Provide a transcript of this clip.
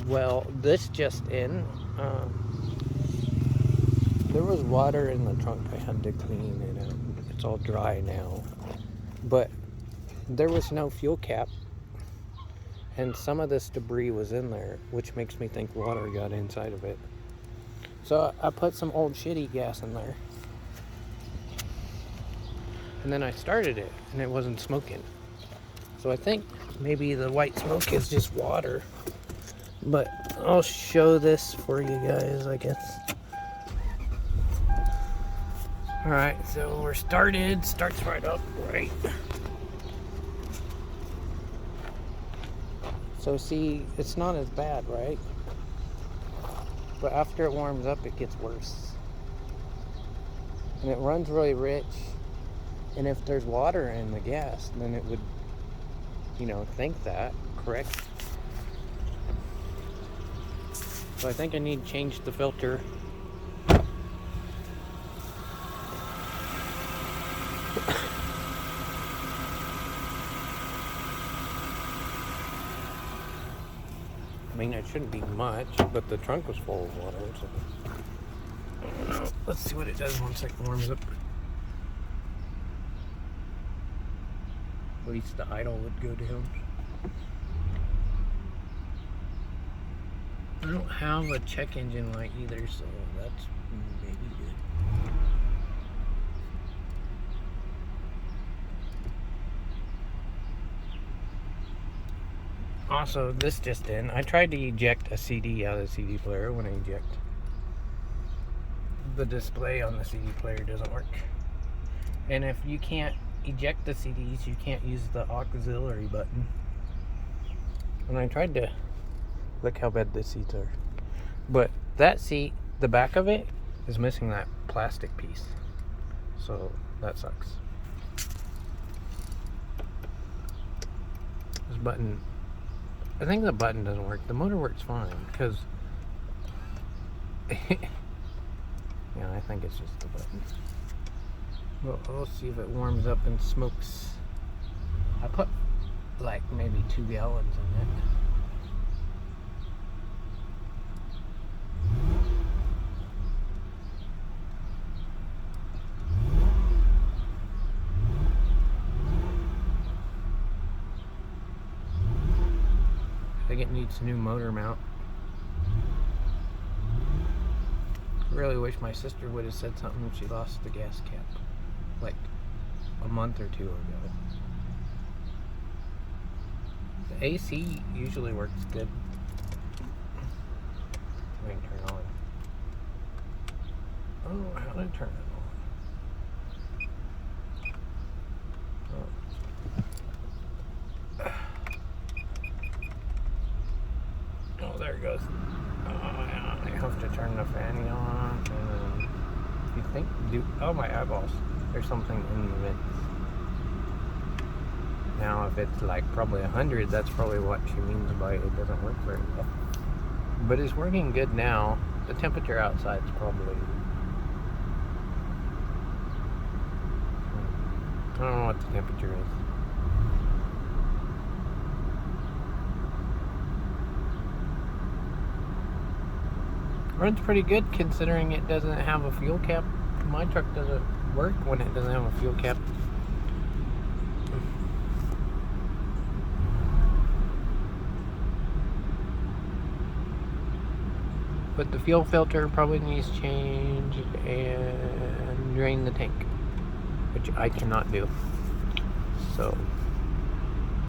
Well, this just in. There was water in the trunk. I had to clean it out. It's all dry now. But there was no fuel cap. And some of this debris was in there, which makes me think water got inside of it. So I put some old shitty gas in there. And then I started it, and it wasn't smoking. So I think maybe the white smoke is just water. But I'll show this for you guys, I guess. Alright, so we're started. Starts right up, right. So see, it's not as bad, right? But after it warms up, it gets worse. And it runs really rich. And if there's water in the gas, then it would, think that, correct? So I think I need to change the filter. I mean, it shouldn't be much, but the trunk was full of water, so I don't know. Let's see what it does once it warms up. At least the idle would go down. I don't have a check engine light either, so that's maybe good. Also, this just in. I tried to eject a CD out of the CD player. When I eject, the display on the CD player doesn't work. And if you can't eject the CDs, you can't use the auxiliary button. And I tried to... Look how bad the seats are. But that seat, the back of it, is missing that plastic piece. So, that sucks. This button... I think the button doesn't work. The motor works fine, because... yeah, I think it's just the button. Well, we'll see if it warms up and smokes. I put, like, maybe 2 gallons in it. I think it needs a new motor mount. I really wish my sister would have said something when she lost the gas cap, like a month or 2 ago. The AC usually works good. I can turn on. Oh, how did I turn it on? Oh, there it goes. Oh, yeah, I have to turn the fan on. And you think, oh, my eyeballs. There's something in the vents. Now, if it's like probably 100, that's probably what she means by it doesn't work very well. But it's working good now. The temperature outside is probably... I don't know what the temperature is. Runs pretty good considering it doesn't have a fuel cap. My truck doesn't work when it doesn't have a fuel cap. But the fuel filter probably needs changed and drain the tank, which I cannot do. So